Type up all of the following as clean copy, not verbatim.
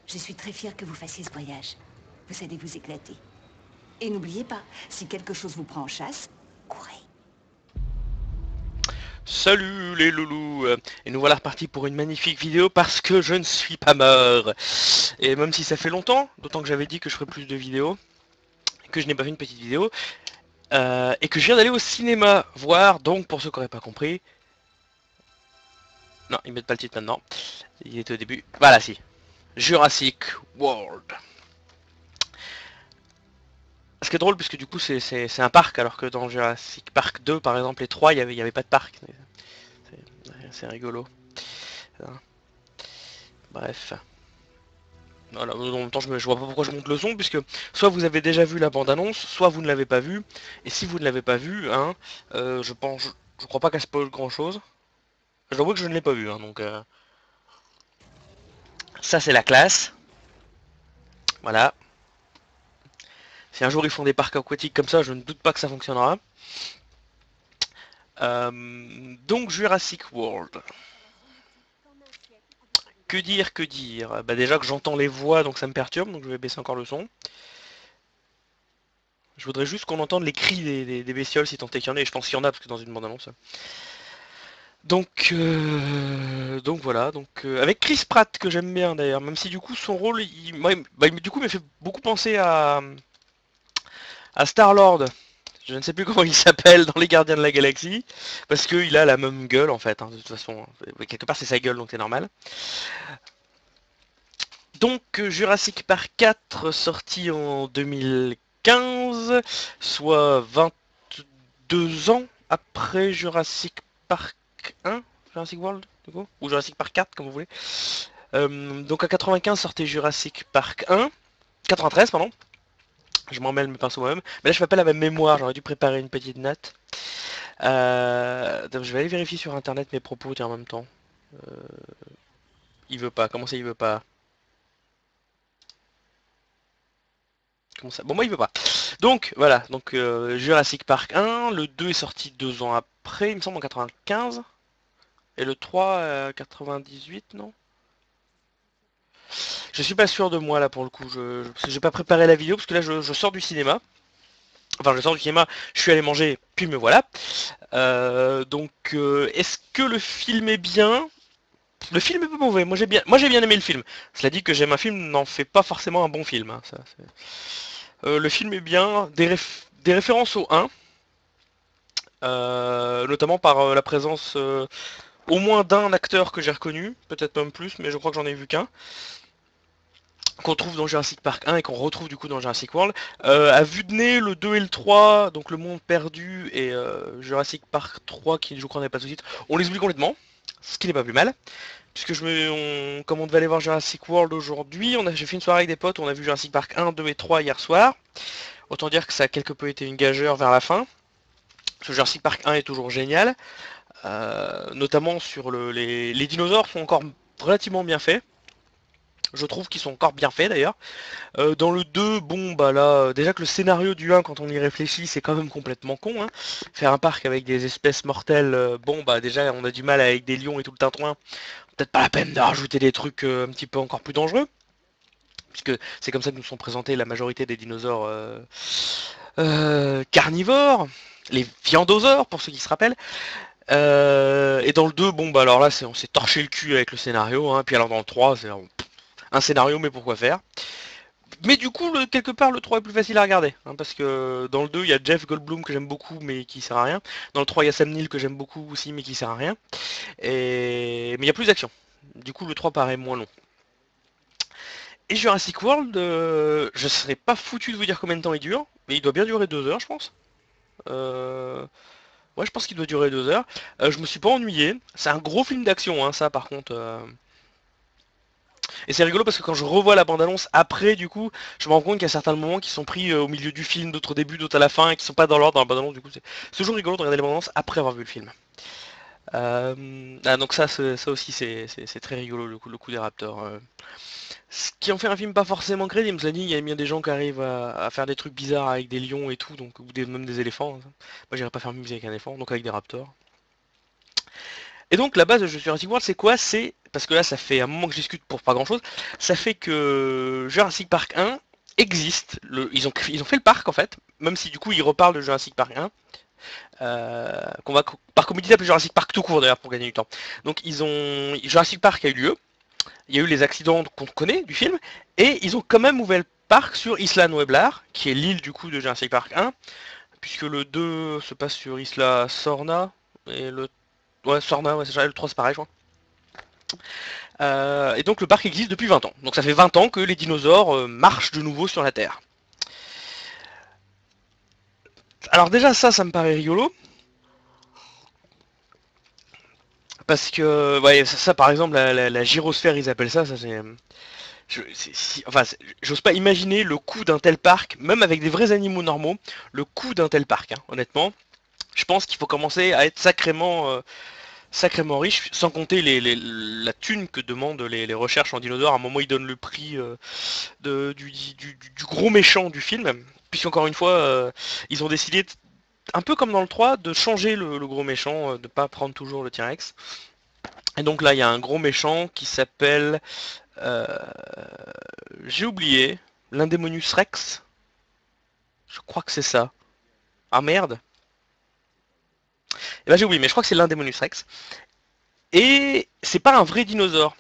Je suis très fière que vous fassiez ce voyage. Vous allez vous éclater. Et n'oubliez pas, si quelque chose vous prend en chasse, courez. Salut les loulous. Et nous voilà repartis pour une magnifique vidéo parce que je ne suis pas mort. Et même si ça fait longtemps, d'autant que j'avais dit que je ferais plus de vidéos, que je n'ai pas fait une petite vidéo, et que je viens d'aller au cinéma voir, donc pour ceux qui n'auraient pas compris... Non, ils mettent pas le titre maintenant. Il était au début. Voilà, si. Jurassic World. Ce qui est drôle, puisque du coup c'est un parc, alors que dans Jurassic Park 2, par exemple, les 3, il y avait pas de parc. C'est rigolo. Bref. Voilà, en même temps je vois pas pourquoi je monte le son, puisque soit vous avez déjà vu la bande-annonce, soit vous ne l'avez pas vu. Et si vous ne l'avez pas vu, hein, je crois pas qu'elle spoil grand-chose. Je dois avouer que je ne l'ai pas vu, hein, donc ça c'est la classe. Voilà. Si un jour ils font des parcs aquatiques comme ça, je ne doute pas que ça fonctionnera. Donc Jurassic World. Que dire, que dire? Bah déjà que j'entends les voix, donc ça me perturbe, donc je vais baisser encore le son. Je voudrais juste qu'on entende les cris des bestioles, si tant est qu'il y en a, et je pense qu'il y en a, parce que dans une bande-annonce. Donc voilà, avec Chris Pratt que j'aime bien d'ailleurs, même si du coup son rôle, du coup, me fait beaucoup penser à Star-Lord. Je ne sais plus comment il s'appelle dans les Gardiens de la Galaxie, parce qu'il a la même gueule en fait, hein, de toute façon. Quelque part c'est sa gueule, donc c'est normal. Donc Jurassic Park 4 sorti en 2015, soit 22 ans après Jurassic Park 1, Jurassic World du coup, ou Jurassic Park 4 comme vous voulez. Donc à 95 sortait Jurassic Park 1, 93 pardon. Je m'en mêle mes pinceaux moi-même. Mais là je fais pas la même mémoire, j'aurais dû préparer une petite note. Donc je vais aller vérifier sur internet mes propos tiens, en même temps. Euh, il veut pas, comment ça il veut pas? Comment ça? Bon moi il veut pas. Donc voilà, donc Jurassic Park 1, le 2 est sorti 2 ans après, il me semble en 95. Et le 3 98 non? Je suis pas sûr de moi là pour le coup, parce que j'ai pas préparé la vidéo parce que là je sors du cinéma. Enfin je sors du cinéma, je suis allé manger, puis me voilà. Est-ce que le film est bien? Le film est pas mauvais, moi j'ai bien aimé le film. Cela dit que j'aime un film n'en fait pas forcément un bon film, hein, le film est bien, des références au 1, notamment par la présence au moins d'un acteur que j'ai reconnu, peut-être même plus, mais je crois que j'en ai vu qu'un, qu'on trouve dans Jurassic Park 1 et qu'on retrouve du coup dans Jurassic World. À vue de nez, le 2 et le 3, donc le monde perdu et Jurassic Park 3, qui je crois n'est pas sous-titre, on les oublie complètement, ce qui n'est pas plus mal. Puisque comme on devait aller voir Jurassic World aujourd'hui, j'ai fait une soirée avec des potes, on a vu Jurassic Park 1, 2 et 3 hier soir. Autant dire que ça a quelque peu été une gageure vers la fin. Ce Jurassic Park 1 est toujours génial. Notamment sur les dinosaures sont encore relativement bien faits. Je trouve qu'ils sont encore bien faits d'ailleurs. Dans le 2, bon bah là, déjà que le scénario du 1 quand on y réfléchit c'est quand même complètement con. Hein. Faire un parc avec des espèces mortelles, bon bah déjà on a du mal avec des lions et tout le tintouin. Peut-être pas la peine de rajouter des trucs un petit peu encore plus dangereux. Puisque c'est comme ça que nous sont présentés la majorité des dinosaures carnivores. Les viandosaures pour ceux qui se rappellent. Et dans le 2, bon bah alors là on s'est torché le cul avec le scénario, hein. Puis alors dans le 3, c'est un scénario mais pourquoi faire. Mais du coup, quelque part, le 3 est plus facile à regarder, hein, parce que dans le 2, il y a Jeff Goldblum que j'aime beaucoup, mais qui sert à rien. Dans le 3, il y a Sam Neill que j'aime beaucoup aussi, mais qui sert à rien. Mais il y a plus d'action. Du coup, le 3 paraît moins long. Et Jurassic World, je serais pas foutu de vous dire combien de temps il dure, mais il doit bien durer 2 heures, je pense. Euh, Ouais, je pense qu'il doit durer 2 heures. Je me suis pas ennuyé. C'est un gros film d'action, hein, ça par contre. Et c'est rigolo parce que quand je revois la bande-annonce après, du coup, je me rends compte qu'il y a certains moments qui sont pris au milieu du film, d'autres au début, d'autres à la fin, et qui sont pas dans l'ordre dans la bande-annonce. Du coup, c'est toujours rigolo de regarder les bandes-annonces après avoir vu le film. Donc ça aussi, c'est très rigolo le coup des Raptors. Ce qui en fait un film pas forcément crédible. Cela dit, il y a bien des gens qui arrivent à faire des trucs bizarres avec des lions et tout, donc même des éléphants. Hein. Moi, j'irais pas faire un film avec un éléphant, donc avec des Raptors. Et donc la base de Jurassic World c'est quoi? C'est, parce que là ça fait un moment que je discute pour pas grand chose, ça fait que Jurassic Park 1 existe, ils ont fait le parc en fait, même si du coup ils reparlent de Jurassic Park 1, qu'on va par comédie appeler Jurassic Park tout court d'ailleurs pour gagner du temps. Donc Jurassic Park a eu lieu, il y a eu les accidents qu'on connaît du film, et ils ont quand même ouvert le parc sur Isla Nublar, qui est l'île du coup de Jurassic Park 1, puisque le 2 se passe sur Isla Sorna, et le... Ouais, Sorna, ouais, c'est ça, le 3 c'est pareil, je crois. Et donc le parc existe depuis 20 ans. Donc ça fait 20 ans que les dinosaures marchent de nouveau sur la Terre. Alors déjà ça me paraît rigolo. Parce que, ouais, ça par exemple, la gyrosphère ils appellent ça c'est... Enfin, j'ose pas imaginer le coût d'un tel parc, même avec des vrais animaux normaux, le coût d'un tel parc, hein, honnêtement. Je pense qu'il faut commencer à être sacrément riche, sans compter la thune que demandent les recherches en dinosaures. À un moment, ils donnent le prix du gros méchant du film, puisqu'encore une fois, ils ont décidé, un peu comme dans le 3, de changer le gros méchant, de pas prendre toujours le T-Rex. Et donc là, il y a un gros méchant qui s'appelle... euh, j'ai oublié, l'Indemonus Rex. Je crois que c'est ça. Ah merde. Et ben j'ai oublié, mais je crois que c'est l'Indemonus Rex. Et c'est pas un vrai dinosaure.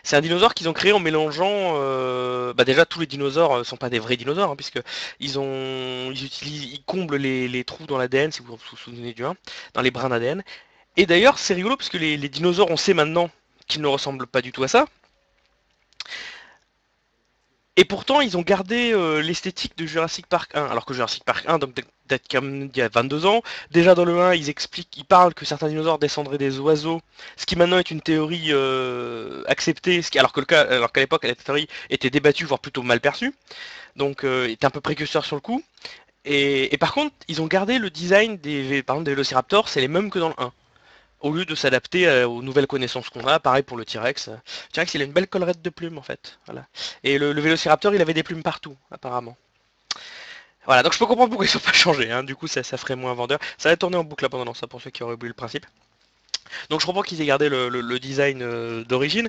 C'est un dinosaure qu'ils ont créé en mélangeant. Bah déjà tous les dinosaures sont pas des vrais dinosaures, hein, puisque ils comblent les trous dans l'ADN, si vous vous souvenez du 1, dans les brins d'ADN. Et d'ailleurs c'est rigolo parce que les dinosaures, on sait maintenant qu'ils ne ressemblent pas du tout à ça. Et pourtant, ils ont gardé l'esthétique de Jurassic Park 1. Alors que Jurassic Park 1, donc date comme il y a 22 ans, déjà dans le 1, ils parlent que certains dinosaures descendraient des oiseaux, ce qui maintenant est une théorie acceptée, alors qu'à l'époque, la théorie était débattue, voire plutôt mal perçue, donc était un peu précurseur sur le coup. Et par contre, ils ont gardé le design par exemple, des Vélociraptors, c'est les mêmes que dans le 1. Au lieu de s'adapter aux nouvelles connaissances qu'on a, pareil pour le T-Rex. Le T-Rex, il a une belle collerette de plumes en fait. Voilà. Et le Vélociraptor, il avait des plumes partout, apparemment. Voilà, donc je peux comprendre pourquoi ils sont pas changés. Hein. Du coup, ça ferait moins vendeur. Ça va tourner en boucle là pendant ça pour ceux qui auraient oublié le principe. Donc je comprends qu'ils aient gardé le design d'origine.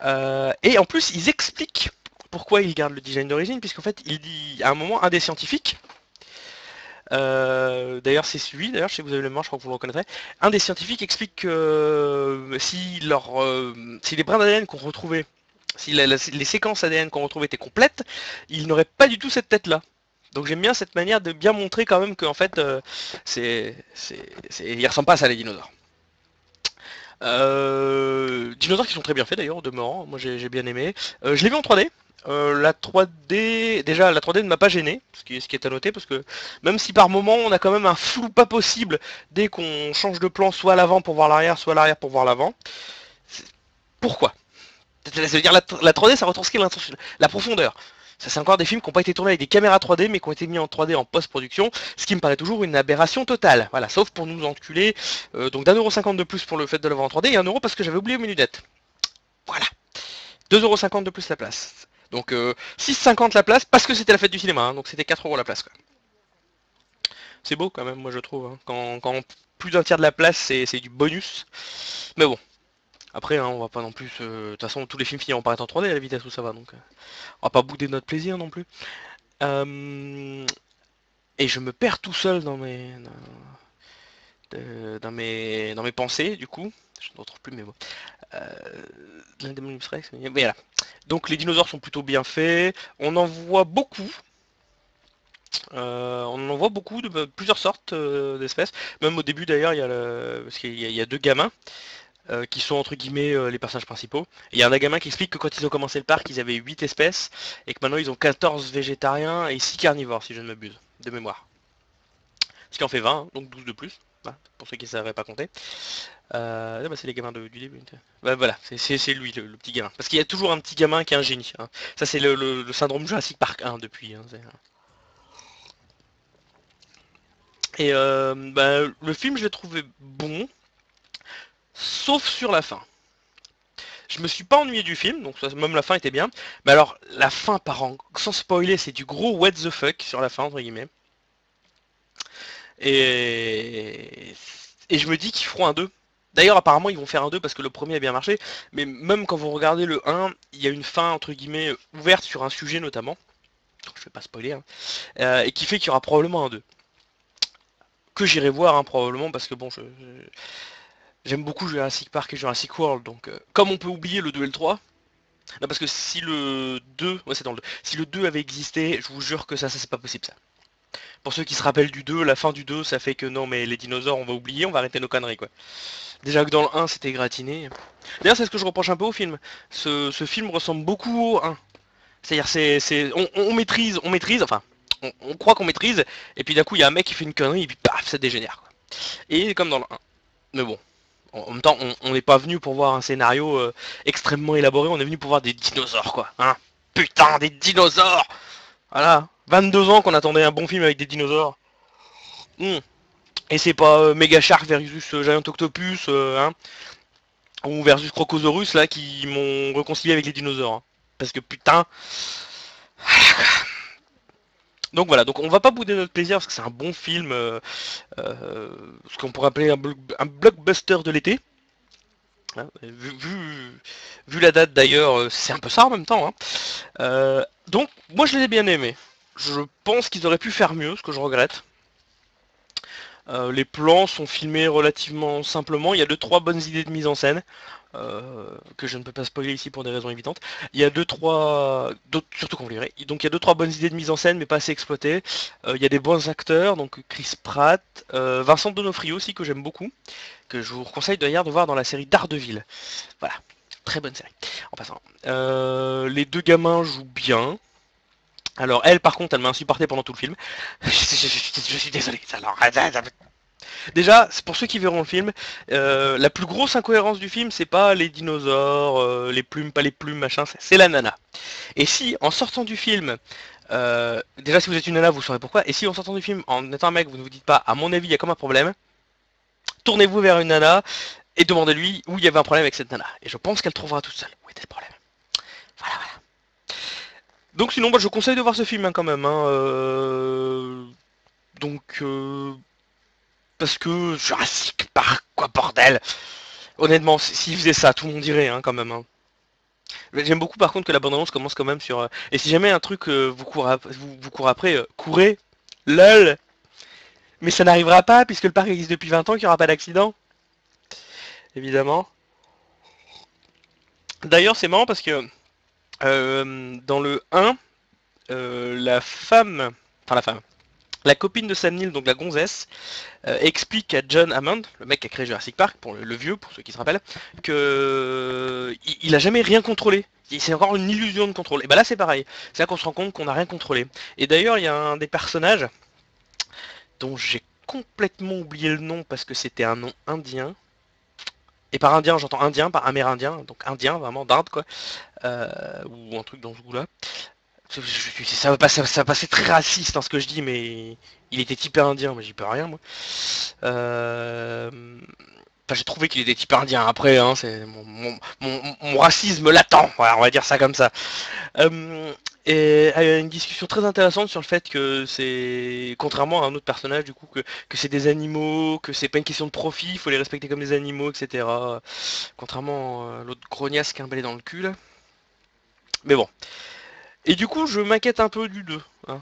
Et en plus, ils expliquent pourquoi ils gardent le design d'origine, puisqu'en fait, il dit à un moment, un des scientifiques, d'ailleurs c'est celui, d'ailleurs si vous avez le mémoire je crois que vous le reconnaîtrez. Un des scientifiques explique que si les brins d'ADN qu'on retrouvait, si les séquences ADN qu'on retrouvait étaient complètes, ils n'auraient pas du tout cette tête là. Donc j'aime bien cette manière de bien montrer quand même qu'en fait ils ressemblent pas à ça les dinosaures. Dinosaures qui sont très bien faits d'ailleurs au demeurant, moi j'ai bien aimé. Je l'ai vu en 3D. La 3D, déjà la 3D ne m'a pas gêné, ce qui est à noter, parce que même si par moment on a quand même un flou pas possible dès qu'on change de plan, soit à l'avant pour voir l'arrière, soit à l'arrière pour voir l'avant. Pourquoi? Ça veut dire la 3D ça retranscrit la profondeur. Ça c'est encore des films qui n'ont pas été tournés avec des caméras 3D mais qui ont été mis en 3D en post-production, ce qui me paraît toujours une aberration totale. Voilà, sauf pour nous enculer. Donc d'1,50€ de plus pour le fait de l'avoir en 3D et 1€ parce que j'avais oublié mes lunettes. Voilà. 2,50€ de plus la place. Donc 6,50€ la place parce que c'était la fête du cinéma, hein, donc c'était 4€ la place. C'est beau quand même, moi je trouve. Hein. Quand plus d'un tiers de la place c'est du bonus. Mais bon. Après, hein, on va pas non plus. De toute façon, tous les films finiront par être en 3D à la vitesse où ça va, donc on va pas bouder notre plaisir non plus. Et je me perds tout seul dans mes pensées, du coup. Je ne retrouve plus mes mots. L'Indemonus Rex, mais voilà. Donc les dinosaures sont plutôt bien faits. On en voit beaucoup. On en voit beaucoup de plusieurs sortes d'espèces. Même au début d'ailleurs, parce qu'il y a deux gamins qui sont entre guillemets les personnages principaux. Et il y a un gamin qui explique que quand ils ont commencé le parc, ils avaient 8 espèces et que maintenant ils ont 14 végétariens et 6 carnivores, si je ne m'abuse, de mémoire. Ce qui en fait 20, hein, donc 12 de plus, voilà, pour ceux qui ne savaient pas compter. Bah, c'est les gamins du début. Bah, voilà, c'est lui, le petit gamin. Parce qu'il y a toujours un petit gamin qui est un génie. Hein. Ça, c'est le syndrome Jurassic Park 1 depuis. Hein, et bah, le film, je l'ai trouvé bon, sauf sur la fin. Je me suis pas ennuyé du film, donc même la fin était bien. Mais alors, la fin, sans spoiler, c'est du gros what the fuck sur la fin, entre guillemets. Et je me dis qu'ils feront un 2. D'ailleurs, apparemment, ils vont faire un 2 parce que le premier a bien marché, mais même quand vous regardez le 1, il y a une fin, entre guillemets, ouverte sur un sujet notamment, je vais pas spoiler, hein, et qui fait qu'il y aura probablement un 2. Que j'irai voir, hein, probablement, parce que bon, j'aime beaucoup Jurassic Park et Jurassic World, donc comme on peut oublier le 2 et le 3, non, parce que si le 2, ouais c'est dans le 2, si le 2 avait existé, je vous jure que ça c'est pas possible ça. Pour ceux qui se rappellent du 2, la fin du 2, ça fait que non mais les dinosaures on va oublier, on va arrêter nos conneries quoi. Déjà que dans le 1 c'était gratiné. D'ailleurs c'est ce que je reproche un peu au film. Ce film ressemble beaucoup au 1. C'est-à-dire on maîtrise, enfin on croit qu'on maîtrise, et puis d'un coup il y a un mec qui fait une connerie et puis paf ça dégénère quoi. Et comme dans le 1. Mais bon, en même temps, on n'est pas venu pour voir un scénario extrêmement élaboré, on est venu pour voir des dinosaures, quoi. Hein, putain, des dinosaures. Voilà, 22 ans qu'on attendait un bon film avec des dinosaures. Et c'est pas Mega Shark versus Giant Octopus, hein, ou versus Crocosaurus, là, qui m'ont réconcilié avec les dinosaures. Hein. Parce que putain... Donc voilà, donc on va pas bouder notre plaisir parce que c'est un bon film, ce qu'on pourrait appeler un blockbuster de l'été. Hein, vu la date d'ailleurs, c'est un peu ça en même temps. Hein. Donc moi je les ai bien aimés. Je pense qu'ils auraient pu faire mieux, ce que je regrette. Les plans sont filmés relativement simplement. Il y a 2-3 bonnes idées de mise en scène. Que je ne peux pas spoiler ici pour des raisons évidentes. Il y a 2-3... surtout qu'on verrait. Donc il y a 2-3 bonnes idées de mise en scène, mais pas assez exploitées. Il y a des bons acteurs, donc Chris Pratt, Vincent D'Onofrio aussi, que j'aime beaucoup, que je vous conseille d'ailleurs de voir dans la série Daredevil. Voilà, très bonne série. En passant. Les deux gamins jouent bien. Alors elle, par contre, elle m'a insupporté pendant tout le film. Je suis désolé. Déjà, pour ceux qui verront le film, la plus grosse incohérence du film, c'est pas les dinosaures, les plumes, pas les plumes, machin, c'est la nana. Et si, en sortant du film, déjà si vous êtes une nana, vous saurez pourquoi, et si en sortant du film, en étant un mec, vous ne vous dites pas, à mon avis, il y a comme un problème, tournez-vous vers une nana et demandez-lui où il y avait un problème avec cette nana. Et je pense qu'elle trouvera toute seule où était le problème. Voilà, voilà. Donc sinon, bah, je conseille de voir ce film hein, quand même. Hein, donc... parce que Jurassic Park, quoi bordel. Honnêtement, s'il faisait ça, tout le monde dirait hein, quand même. Hein. J'aime beaucoup par contre que la bande-annonce commence quand même sur... et si jamais un truc vous courez après, courez, lol. Mais ça n'arrivera pas puisque le parc existe depuis 20 ans qu'il n'y aura pas d'accident. Évidemment. D'ailleurs c'est marrant parce que dans le 1, la femme... Enfin la femme. La copine de Sam Neill, donc la gonzesse, explique à John Hammond, le mec qui a créé Jurassic Park, pour le vieux, pour ceux qui se rappellent, que il a jamais rien contrôlé. C'est encore une illusion de contrôle. Et bah là c'est pareil. C'est là qu'on se rend compte qu'on n'a rien contrôlé. Et d'ailleurs il y a un des personnages dont j'ai complètement oublié le nom parce que c'était un nom indien. Et par indien j'entends indien, par amérindien, donc indien vraiment d'Inde quoi, ou un truc dans ce goût-là. Ça va passer très raciste dans ce que je dis, mais il était typé indien, mais j'y peux rien moi. Enfin, j'ai trouvé qu'il était typé indien. Après, hein, c'est mon racisme latent. Voilà, on va dire ça comme ça. Et il y a une discussion très intéressante sur le fait que c'est, contrairement à un autre personnage, du coup, que c'est des animaux, que c'est pas une question de profit, il faut les respecter comme des animaux, etc. Contrairement à l'autre grognasse qui a un balai dans le cul, là. Mais bon. Et du coup, je m'inquiète un peu du 2. Hein,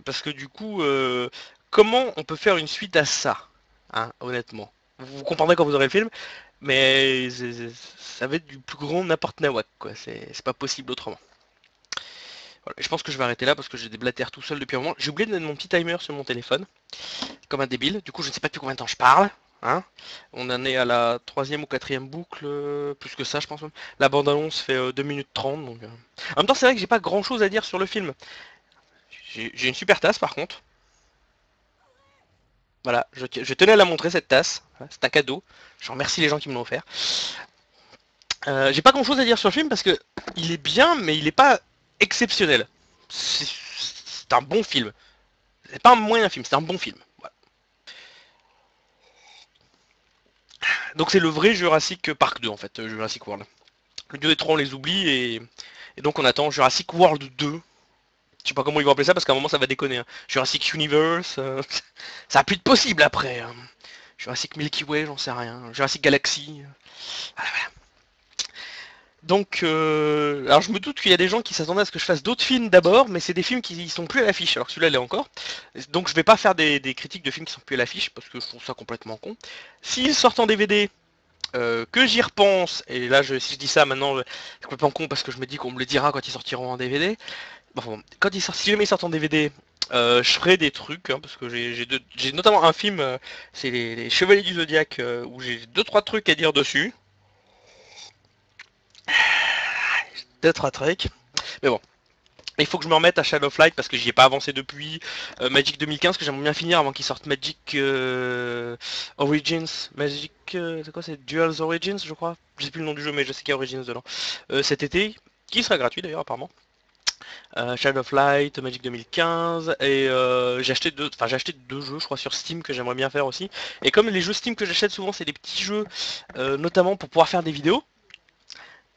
parce que du coup, comment on peut faire une suite à ça hein, honnêtement. Vous comprendrez quand vous aurez le film, mais ça va être du plus grand n'importe nawak, quoi. C'est pas possible autrement. Voilà, je pense que je vais arrêter là parce que j'ai des blatères tout seul depuis un moment. J'ai oublié de mettre mon petit timer sur mon téléphone, comme un débile. Du coup, je ne sais pas depuis combien de temps je parle. Hein. On en est à la 3e ou 4e boucle, plus que ça je pense même. La bande-annonce fait 2 minutes 30 donc... En même temps c'est vrai que j'ai pas grand chose à dire sur le film. J'ai une super tasse par contre. Voilà, je tenais à la montrer cette tasse. Voilà, c'est un cadeau. Je remercie les gens qui me l'ont offert. J'ai pas grand chose à dire sur le film parce que il est bien mais il est pas exceptionnel. C'est un bon film. C'est pas un moyen film, c'est un bon film. Voilà. Donc c'est le vrai Jurassic Park 2 en fait, Jurassic World. Le 2 et 3 on les oublie et donc on attend Jurassic World 2. Je sais pas comment ils vont appeler ça parce qu'à un moment ça va déconner. Hein. Jurassic Universe, ça a plus de possible après. Hein. Jurassic Milky Way, j'en sais rien. Jurassic Galaxy. Voilà, voilà. Donc, alors je me doute qu'il y a des gens qui s'attendaient à ce que je fasse d'autres films d'abord, mais c'est des films qui sont plus à l'affiche, alors que celui-là l'est encore. Donc je vais pas faire des critiques de films qui sont plus à l'affiche, parce que je trouve ça complètement con. S'ils sortent en DVD, que j'y repense, et là si je dis ça maintenant, c'est complètement con parce que je me dis qu'on me le dira quand ils sortiront en DVD. Bon, quand si jamais ils sortent en DVD, je ferai des trucs, hein, parce que j'ai notamment un film, c'est les Chevaliers du Zodiaque, où j'ai 2-3 trucs à dire dessus. 2-3 trucs. Mais bon. Il faut que je me remette à Shadow of Light parce que j'y ai pas avancé depuis Magic 2015 que j'aimerais bien finir avant qu'il sorte Magic Origins. Magic c'est quoi, c'est Duels Origins je crois. Je sais plus le nom du jeu mais je sais qu'il y a Origins dedans. Cet été, qui sera gratuit d'ailleurs apparemment. Shadow of Light, Magic 2015 et j'ai acheté deux jeux je crois sur Steam que j'aimerais bien faire aussi. Et comme les jeux Steam que j'achète souvent c'est des petits jeux notamment pour pouvoir faire des vidéos.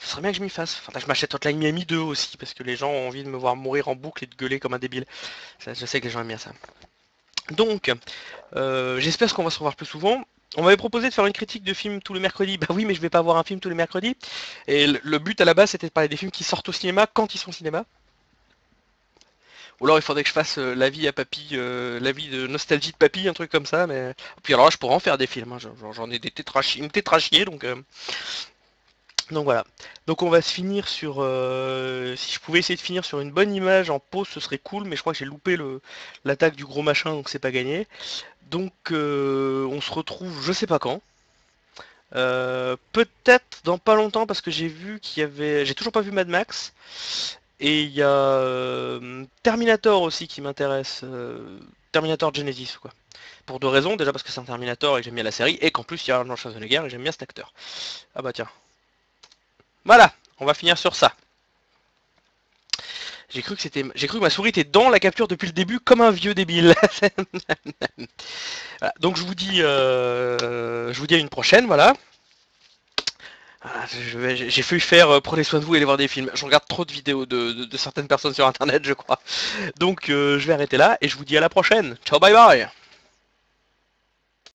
Ce serait bien que je m'y fasse. Enfin, je m'achète Hotline Miami 2 aussi, parce que les gens ont envie de me voir mourir en boucle et de gueuler comme un débile. Ça, je sais que les gens aiment bien ça. Donc, j'espère qu'on va se revoir plus souvent. On m'avait proposé de faire une critique de films tous les mercredis. Bah oui, mais je vais pas voir un film tous les mercredis. Et le but à la base, c'était de parler des films qui sortent au cinéma quand ils sont au cinéma. Ou alors il faudrait que je fasse l'avis à papy, l'avis de nostalgie de papy, un truc comme ça. Mais puis alors là, je pourrais en faire des films. Hein. J'en ai des une tétrachier, donc voilà. Donc on va se finir sur... si je pouvais essayer de finir sur une bonne image en pause, ce serait cool, mais je crois que j'ai loupé l'attaque du gros machin, donc c'est pas gagné. Donc on se retrouve je sais pas quand. Peut-être dans pas longtemps, parce que j'ai vu qu'il y avait... J'ai toujours pas vu Mad Max. Et il y a Terminator aussi qui m'intéresse. Terminator Genesis, quoi. Pour deux raisons. Déjà parce que c'est un Terminator et que j'aime bien la série, et qu'en plus il y a Arnold Schwarzenegger et j'aime bien cet acteur. Ah bah tiens. Voilà, on va finir sur ça. J'ai cru que ma souris était dans la capture depuis le début comme un vieux débile. Voilà, donc je vous dis à une prochaine, voilà. J'ai failli faire prenez soin de vous et aller voir des films. Je regarde trop de vidéos de certaines personnes sur internet, je crois. Donc je vais arrêter là et je vous dis à la prochaine. Ciao, bye bye.